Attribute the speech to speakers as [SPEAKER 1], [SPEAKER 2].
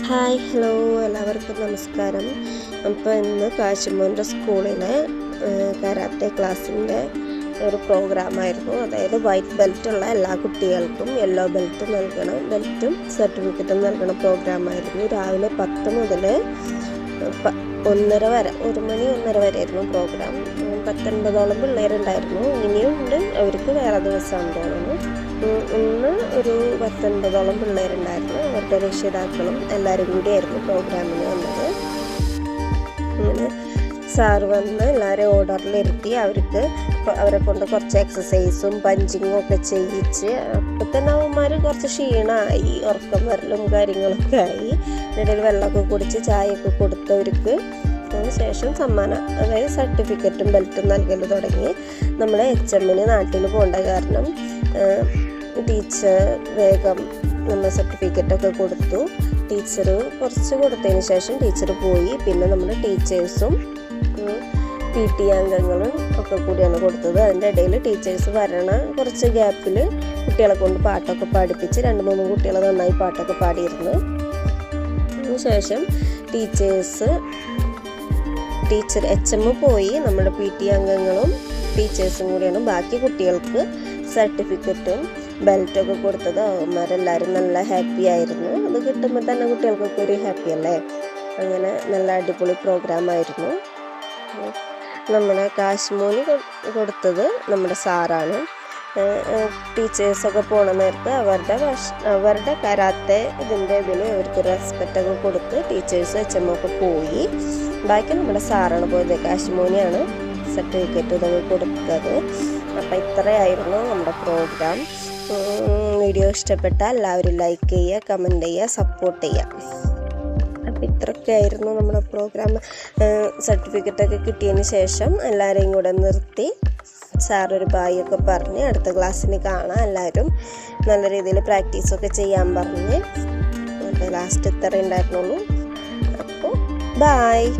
[SPEAKER 1] Hi hello എല്ലാവർക്കും നമസ്കാരം. അപ്പോൾ ഇന്ന് കാശിമോൻ്റെ സ്കൂളിലെ കരാട്ടെ ക്ലാസ്സിൻ്റെ ഒരു പ്രോഗ്രാമായിരുന്നു. അതായത് വൈറ്റ് ബെൽറ്റുള്ള എല്ലാ കുട്ടികൾക്കും യെല്ലോ ബെൽറ്റും സർട്ടിഫിക്കറ്റും നൽകണ പ്രോഗ്രാമായിരുന്നു. രാവിലെ 10 മുതൽ 1:30 വരെ, 1 മണി 1:30 വരെ ആയിരുന്നു പ്രോഗ്രാം. 19ഓളം പിള്ളേരുണ്ടായിരുന്നു. ഇനിയുണ്ട്, അവർക്ക് വേറെ ദിവസമാണ് തോന്നുന്നു. ഇന്ന് ഒരു 19ഓളം പിള്ളേരുണ്ടായിരുന്നു. അവരുടെ രക്ഷിതാക്കളും എല്ലാവരും കൂടിയായിരുന്നു പ്രോഗ്രാമിന് വന്നത്. അങ്ങനെ സാറ് വന്ന് എല്ലാവരും ഓർഡറിലിരുത്തി അവരെ കൊണ്ട് കുറച്ച് എക്സസൈസും പഞ്ചിങ്ങും ഒക്കെ ചെയ്യിച്ച് അപ്പം തന്നെ അവന്മാർ കുറച്ച് ക്ഷീണമായി, ഉറക്കം വരലും കാര്യങ്ങളൊക്കെ ആയി. ഇടയിൽ വെള്ളമൊക്കെ കുടിച്ച് ചായയൊക്കെ കൊടുത്തവർക്ക് ശേഷം സമ്മാനം, അതായത് സർട്ടിഫിക്കറ്റും ബെൽറ്റും നൽകൽ തുടങ്ങി. നമ്മൾ HMന് നാട്ടിൽ പോകേണ്ട കാരണം ടീച്ചർ വേഗം നമ്മൾ സർട്ടിഫിക്കറ്റൊക്കെ കൊടുത്തു. ടീച്ചർ കുറച്ച് കൊടുത്തതിന് ശേഷം ടീച്ചർ പോയി. പിന്നെ നമ്മുടെ ടീച്ചേഴ്സും PT അംഗങ്ങളും ഒക്കെ കൂടിയാണ് കൊടുത്തത്. അതിൻ്റെ ഇടയിൽ ടീച്ചേഴ്സ് വരണ കുറച്ച് ഗ്യാപ്പിൽ കുട്ടികളെ കൊണ്ട് പാട്ടൊക്കെ പാടിപ്പിച്ച് 2-3 കുട്ടികൾ നന്നായി പാട്ടൊക്കെ പാടിയിരുന്നു. അതിനുശേഷം ടീച്ചർ HM പോയി. നമ്മുടെ PT അംഗങ്ങളും ടീച്ചേഴ്സും കൂടിയാണ് ബാക്കി കുട്ടികൾക്ക് സർട്ടിഫിക്കറ്റും ബെൽറ്റൊക്കെ കൊടുത്തത്. അവന്മാരെല്ലാവരും നല്ല ഹാപ്പി ആയിരുന്നു. അത് കിട്ടുമ്പോൾ തന്നെ കുട്ടികൾക്കൊക്കെ ഒരു ഹാപ്പി അല്ലേ. അങ്ങനെ നല്ല അടിപൊളി പ്രോഗ്രാമായിരുന്നു. നമ്മുടെ കാശ്മോന് കൊടുത്തത് നമ്മുടെ സാറാണ്. ടീച്ചേഴ്സൊക്കെ പോണ നേരത്ത് അവരുടെ കരാത്തെ ഇതിന് അവർക്ക് റെസ്പെക്റ്റൊക്കെ കൊടുത്ത് ടീച്ചേഴ്സ് HM ഒക്കെ പോയി. ബാക്കി നമ്മുടെ സാറാണ് പോയത്. കാശ്മോനെയാണ് സർട്ടിഫിക്കറ്റ് ഇതൊക്കെ കൊടുത്തത്. അപ്പം ഇത്രയായിരുന്നു നമ്മുടെ പ്രോഗ്രാം. വീഡിയോ ഇഷ്ടപ്പെട്ടാൽ എല്ലാവരും ലൈക്ക് ചെയ്യുക, കമൻറ്റ് ചെയ്യുക, സപ്പോർട്ട് ചെയ്യുക. അപ്പം ഇത്രയൊക്കെ ആയിരുന്നു നമ്മുടെ പ്രോഗ്രാം. സർട്ടിഫിക്കറ്റൊക്കെ കിട്ടിയതിന് ശേഷം എല്ലാവരെയും കൂടെ നിർത്തി സാറൊരു ബായൊക്കെ പറഞ്ഞ് അടുത്ത ക്ലാസ്സിന് കാണാം, എല്ലാവരും നല്ല രീതിയിൽ പ്രാക്ടീസൊക്കെ ചെയ്യാൻ പറഞ്ഞ്. അപ്പോൾ ലാസ്റ്റ് ഇത്ര ഉണ്ടായിരുന്നുള്ളൂ. അപ്പോൾ ബായ്.